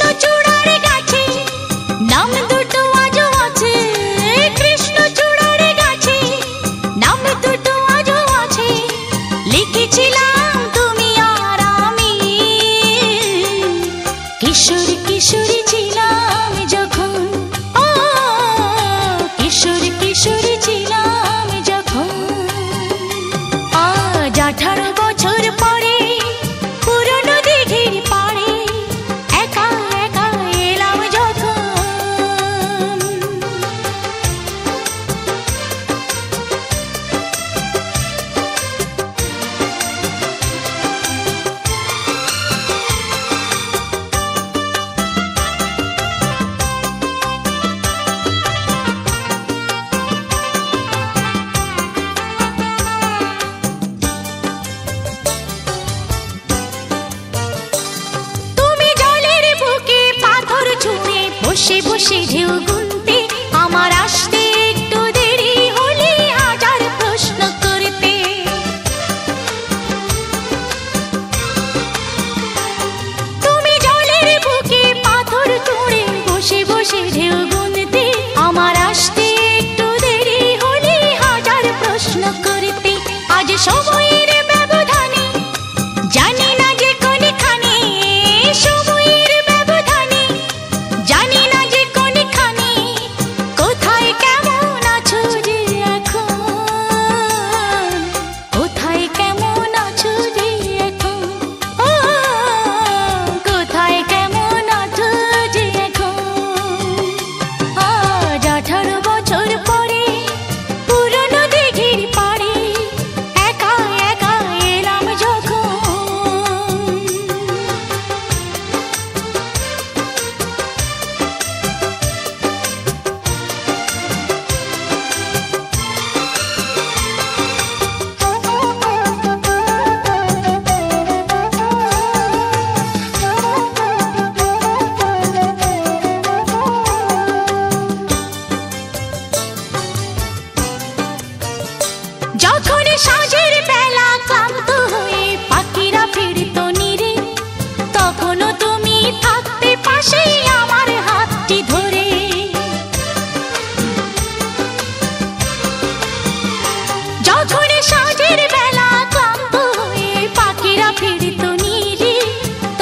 কৃষ্ণচূড়ার গাছে নাম দুটো আজও আছে, কৃষ্ণচূড়ার গাছে নাম দুটো আজও আছে, লিখেছিলাম তুমি আর আমি। কিশোর কিশোরী ছিলাম যখন, ও কিশোর কিশোরী ছিলাম যখন। আজ 18 বছর পরে পুরনো দিঘির পাড়ে একা একা এলাম যখন। বসে বসে ঢেউ গুনতে আমার আসতে একটু দেরি হলে হাজার প্রশ্ন করতে। তুমি জলের বুকে পাথর ছুঁড়ে বসে বসে ঢেউ গুনতে আমার আসতে একটু দেরি হলে হাজার প্রশ্ন করতে। আজ সময়ের ব্যবধানে জানি না যে কোনখানে, সময়ের ব্যবধানে জানি না যে কোনখানে, কোথায় কেমন আছো যে এখন, কোথায় কেমন আছো যে এখন, ও কোথায় কেমন আছো যে এখন। আজ 18 বছর পরে পুরনো দিঘির পাড়ে একা একা এলাম যখন। যখন সাঁঝের বেলা ক্লান্ত হয়ে পাখিরা ফিরত নীরে, তখনও তুমি থাকতে পাশে আমার হাতটি ধরে। যখন সাঁঝের বেলা ক্লান্ত হয়ে পাখিরা ফিরত নীরে,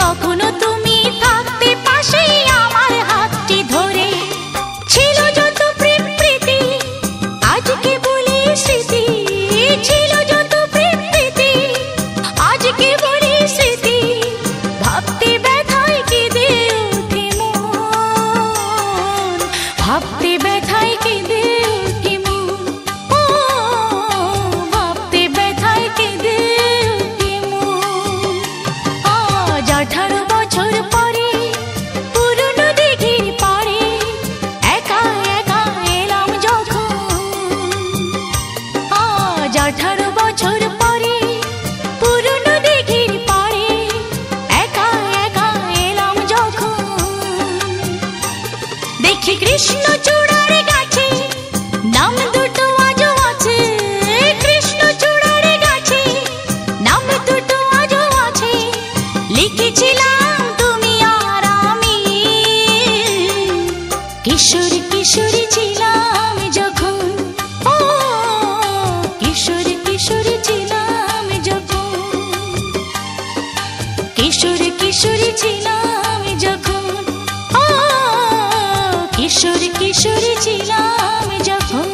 তখনও তুমি থাকতে পাশে আমার হাতটি ধরে। ছিল যত প্রেম প্রীতি আজকে বলি স্মৃতি, ছিল যত প্রেম প্রীতি আজকে বলি স্মৃতি, ভাবতে ব্যথায় কেঁদে ওঠে মন, ভাবতে ব্যথায় কেঁদে ওঠে মন, ও ভাবতে ব্যথায় কেঁদে ওঠে মন। আজ 18 বছর পরে পুরনো দিঘির পাড়ে একা একা এলাম যখন। আজ 18 বছর পরে পুরনো দিঘির পাড়ে একা একা এলাম যখন। দেখি কৃষ্ণচূড়ার গাছে নাম দুটো আজও আছে, কৃষ্ণচূড়ার গাছে নাম দুটো আজও আছে, লিখেছিলাম তুমি আর আমি। কিশোর কিশোরী ছিলাম যখন, ও কিশোর কিশোরী ছিলাম যখন, কিশোর কিশোরী ছিলাম যখন, ও কিশোর কিশোরী ছিলাম যখন।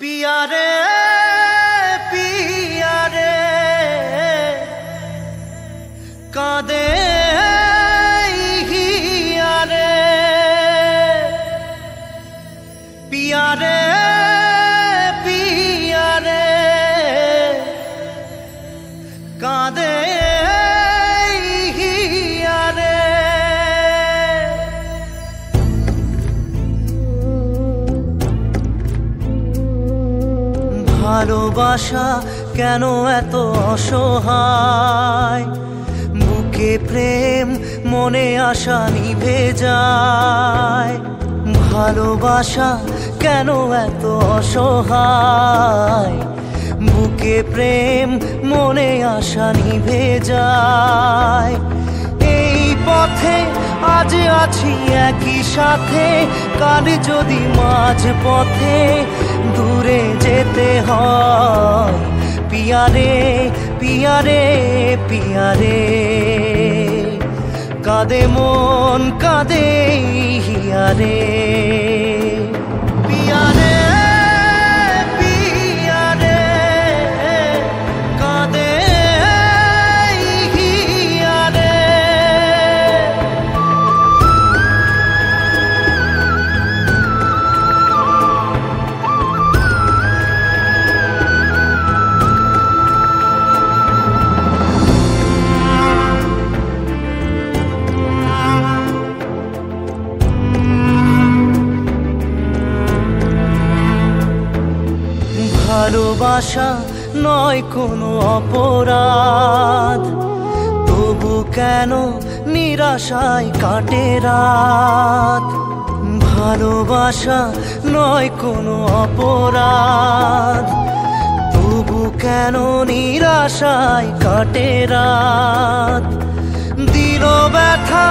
पिया रे कादे हिया रे, पिया रे कादे ভালোবাসা কেন এত অসহায়, বুকে প্রেম মনে আশা নিভে যায়। ভালোবাসা কেন এত অসহায়, বুকে প্রেম মনে আশা নিভে যায়। এই পথে আজ আছি একই সাথে, কাল যদি মাঝ পথে দূরে যেতে হয়। পিয়ারে পিয়ারে পিয়ারে, কাঁদে মন কাঁদে হিয়ারে। পিয়ারে পিয়ারে, কাঁদে হিয়ারে। ভালোবাসা নয় কোনো অপরাধ, তবু কেন নিরাশায় কাটে রাত। ভালোবাসা নয় কোনো অপরাধ, তবু কেন নিরাশায় কাটে রাত। দিল ব্যথা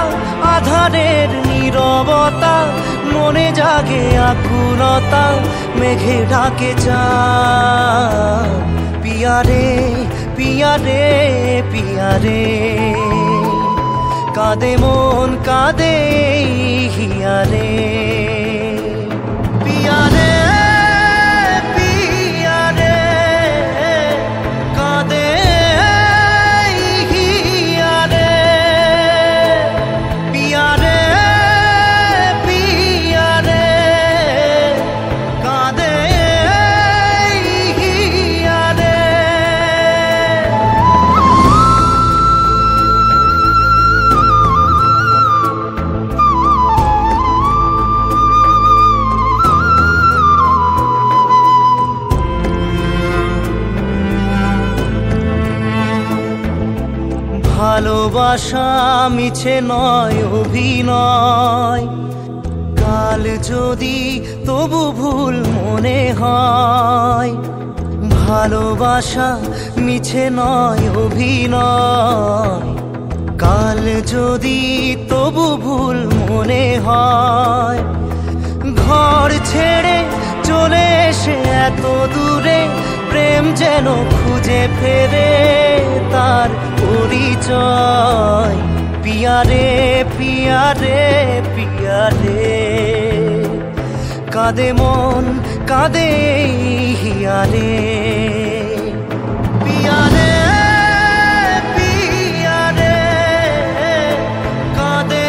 আধারের নীরবতা, মনে জাগে আকুলতা, মেঘে ঢাকে চাঁদ। পিয়ারে পিয়ারে পিয়ারে, কাঁদে মন কাঁদে হিয়ারে। পিয়ারে পিয়ারে, কাঁদে হিয়ারে। পিয়ারে পিয়ারে, কাঁদে হিয়ারে। ভালোবাসা মিছে নয় অভিনয়, কাল যদি তবু ভুল মনে হয়। ভালোবাসা মিছে নয় অভিনয়, কাল যদি তবু ভুল মনে হয়। ঘর ছেড়ে চলে এসে এত দূরে, প্রেম যেন খুঁজে ফেরে তার পরিচয়। পিয়ারে পিয়ারে পিয়ারে, কাঁদে মন কাঁদে হিয়ারে। পিয়ারে পিয়ারে, কাঁদে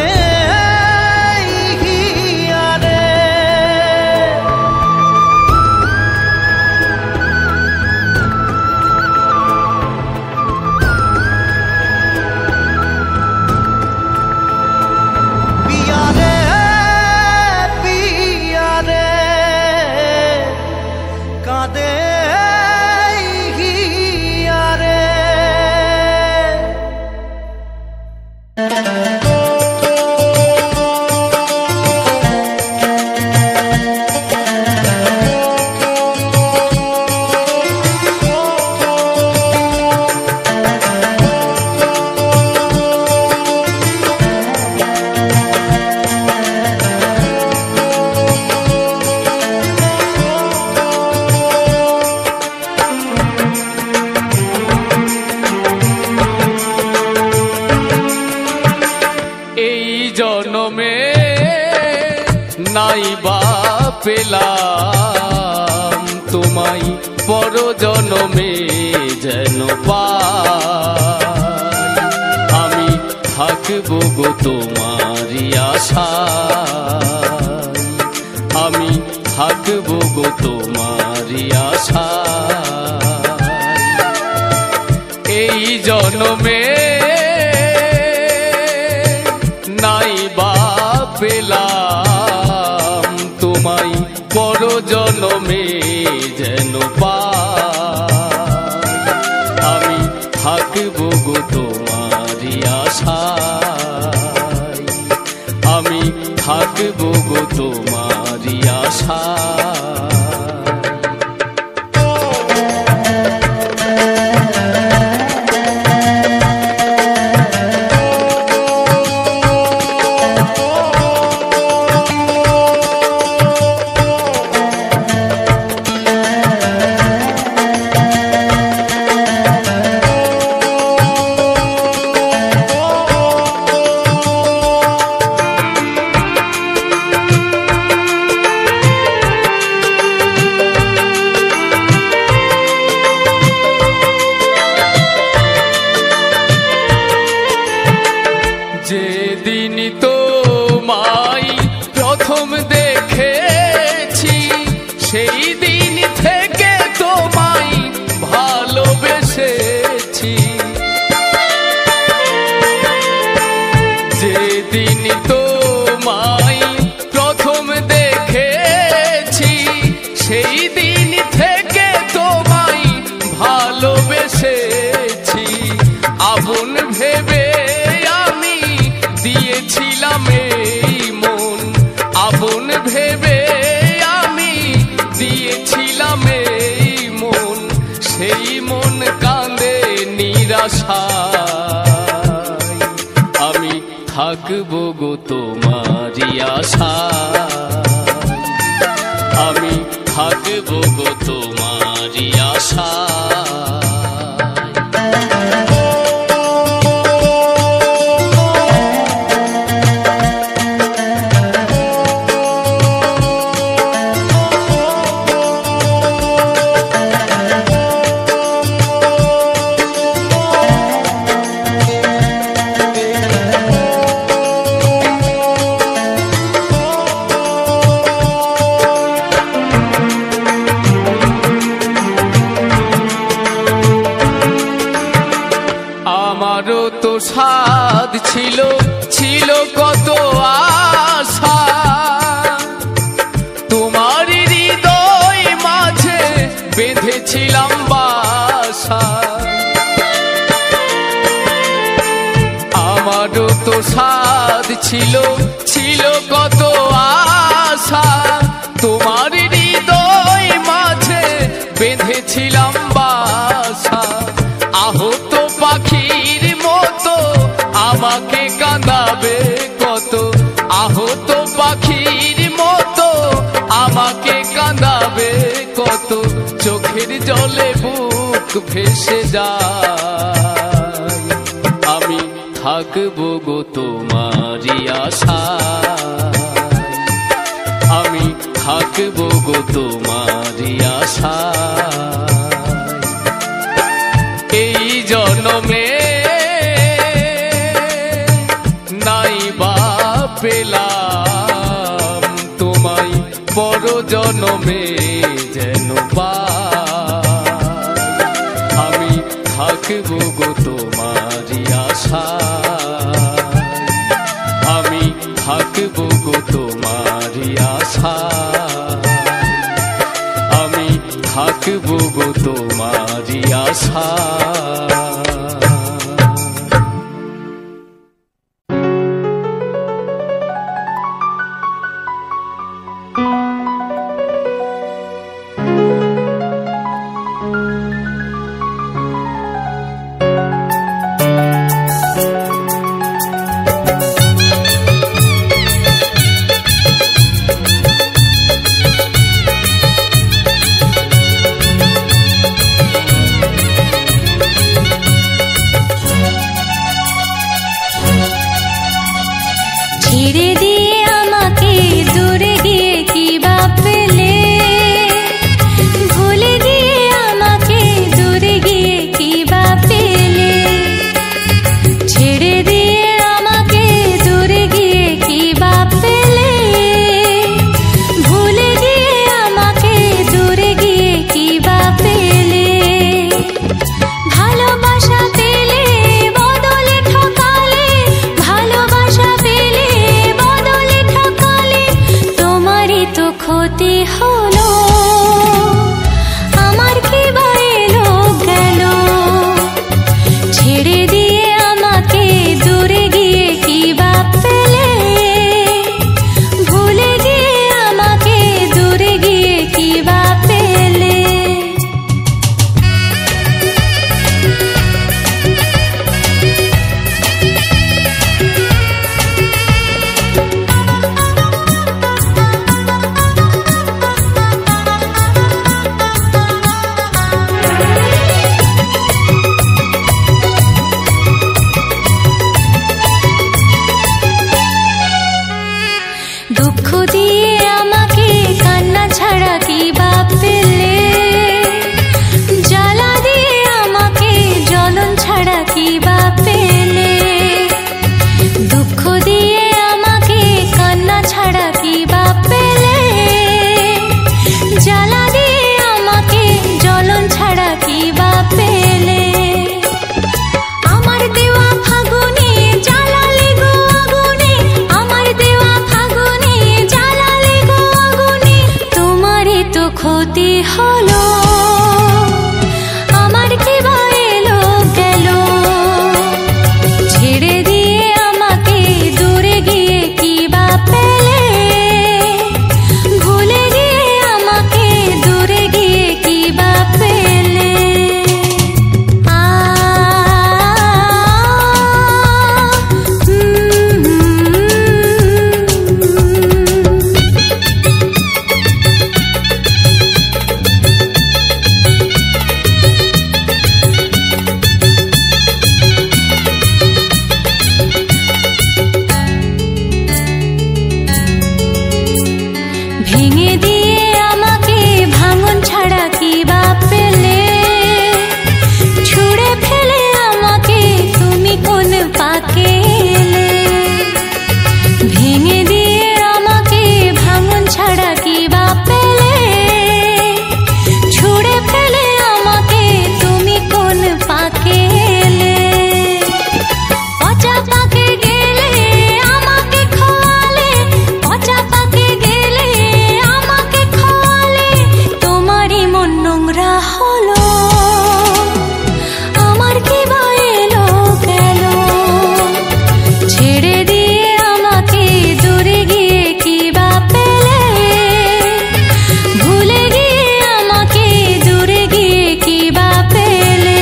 হিয়ারে। পিয়ারে পিয়ারে, কাঁদে হিয়ারে। জনমে নাই বা পেলাম তোমায়, পর জনমে যেন পাই। আমি থাকবো গো তোমারই আশায়, আমি থাকবো গো তোমারই আশায়। এই জনমে নাই বা পেলাম তোমায়, পর জনমে যেন পাই। তোমারি আশা। যেদিন তোমায় প্রথম দেখেছি সেই দিন থেকে তোমায় ভালোবেসেছি। যেদিন তোমায় প্রথম দেখেছি সেই দিন থেকে তোমায় ভালোবেসেছি। আপন ভেবে দিয়েছিলাম এই মন, আপন ভেবে আমি দিয়েছিলাম এই মন, সেই মন কাঁদে নিরাশায়। আমি থাকবো গো তোমারি আশায়, আমি থাকবো গো তোমারি আশায়। আমারও তো সাধ ছিল, ছিল কত আশা, তোমার হৃদয় মাঝে বেঁধেছিলাম বাসা। আমারও তো সাধ ছিল, ছিল কত আশা, তোমার হৃদয় মাঝে বেঁধেছিলাম বাসা। আহত পাখির মতো আমাকে কাঁদাবে কত, আহত পাখির মতো আমাকে কাঁদাবে কত, চোখের জলে বুক ভেসে যায়। আমি থাকবো গো তোমারি আশায়, আমি থাকবো গো তোমারি আশায়। এই জন্মে নাই বা পেলাম তোমায়, বড় জন্মে যেন আমি থাকবো গো তোমারি আশায়, আমি থাকবো গো তোমারি আশায়, আমি থাকবো গো তোমারি আশায়। অনুভূতি হলো আমার কি বা এলো গেল ছেড়ে দিয়ে আমাকে দূরে গিয়ে কি বা পেলে ভুলে গিয়ে আমাকে দূরে গিয়ে কি বা পেলে ভেঙে দিয়ে আমাকে ভাঙন ছাড়া কি বা পেলে ছুঁড়ে ফেলে আমাকে তুমি কোন পাকে এলে ভেঙে দিয়ে আমাকে ভাঙন ছাড়া কি বা পেলে ছুঁড়ে ফেলে আমাকে তুমি কোন পাকে এলে পচা পাকে গেলে আমাকে খোয়ালে পচা পাকে গেলে আমাকে খোয়ালে তোমারই মন নোংরা হলো আমার কি বা এলো গেল ছেড়ে দিয়ে আমাকে দূরে গিয়ে কি বা পেলে ভুলে গিয়ে আমাকে দূরে গিয়ে কি বা পেলে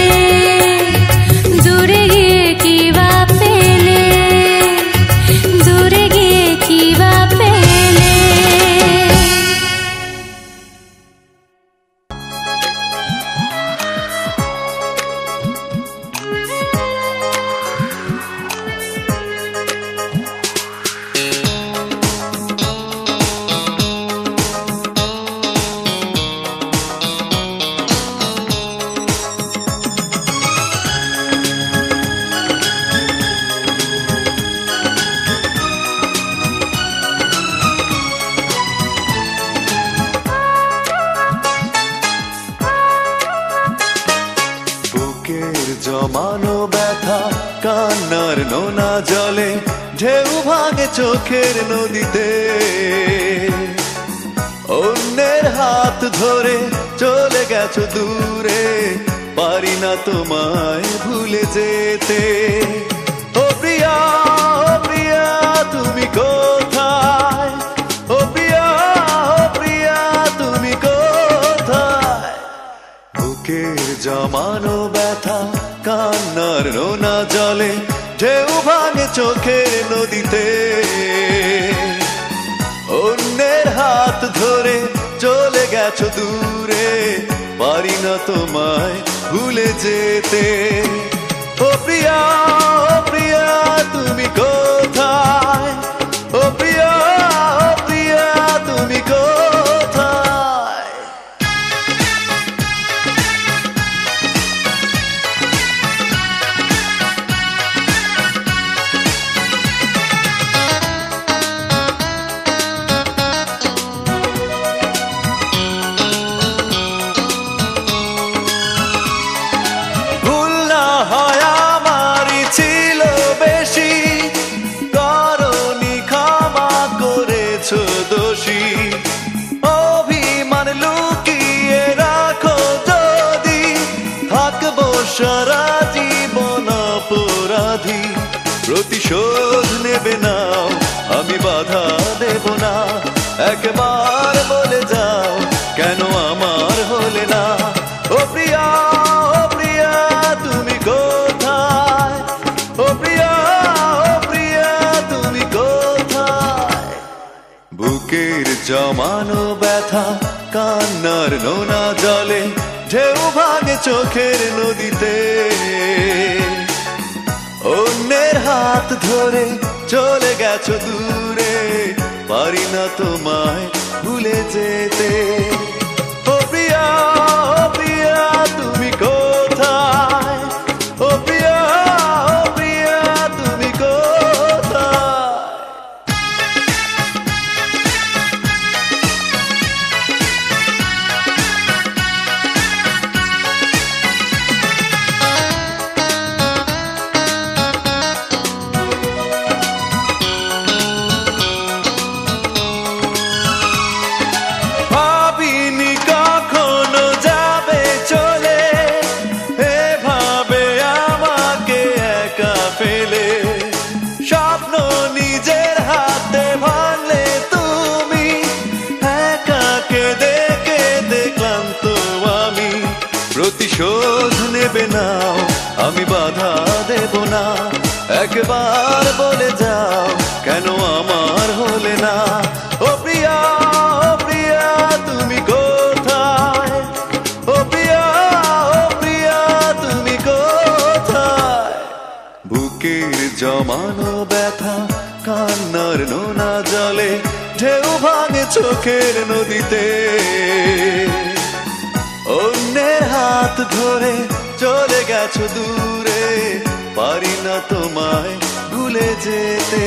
দূরে গিয়ে কি বা পেলে দূরে গিয়ে কি বা পেলে বুকের জমানো ব্যথা কান্নার নোনা জলে ঢেউ ভাঙে চোখের নদীতে অন্যের হাত ধরে চলে গেছো দূরে পারি না তোমায় ভুলে যেতে ও প্রিয়া তুমি কোথায় ও প্রিয়া তুমি কোথায় বুকের জমানো ব্যথা কান্নার নোনা জলে ঢেউ ভাঙে চোখের নদীতে অন্যের হাত ধরে চলে গেছো দূরে পারি না তোমায় ভুলে যেতে ও প্রিয়া তুমি কোথায় ও প্রিয়া তুমি কোথায় ভুল না হয় আমারই ছিল বেশি করনি ক্ষমা করেছো দোষী অভিমান লুকিয়ে রাখো যদি থাকবো সারা জীবন অপরাধী প্রতিশোধ নেবে নাও আমি বাধা দেব না একবার বলে যাও কেন আমার হলে না ও প্রিয়া তুমি কোথায় ও প্রিয়া তুমি কোথায় বুকের জমানো ব্যথা কান্নার নোনা জলে ঢেউ ভাঙে চোখের নদীতে অন্যের হাত ধরে চলে গেছো দূরে পারি না তোমায় ভুলে যেতে ও প্রিয়া তুমি কোথায় ও প্রিয়া তুমি কোথায় ভাবিনি প্রতিশোধ নেবে নাও, আমি বাধা দেব না। একবার বলে যাও কেন আমার হলে না। ও প্রিয়া, ও প্রিয়া তুমি কোথায়? ও প্রিয়া, ও প্রিয়া তুমি কোথায়? বুকের জমানো ব্যথা কান্নার নোনা জলে ঢেউ ভাঙে চোখের নদীতে। অন্যের হাত ধরে চলে গেছো দূরে, পারি না তোমায় ভুলে যেতে।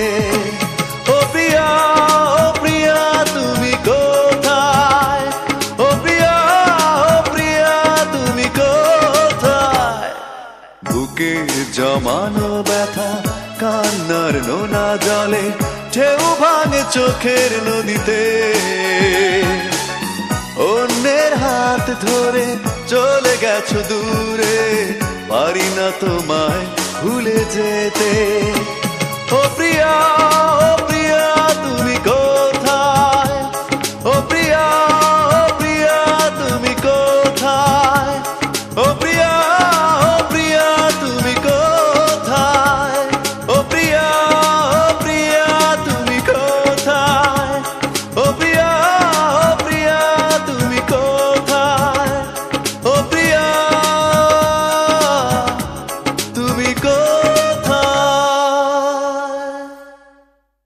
ও প্রিয়া, ও প্রিয়া তুমি কোথায়? ও প্রিয়া, ও প্রিয়া তুমি কোথায়? বুকের জমানো ব্যথা কান্নার নোনা জলে ঢেউ ভাঙে চোখের নদীতে। অন্যের হাত ধরে চলে গেছো দূরে, পারি না তোমায় ভুলে যেতে। ও প্রিয়া।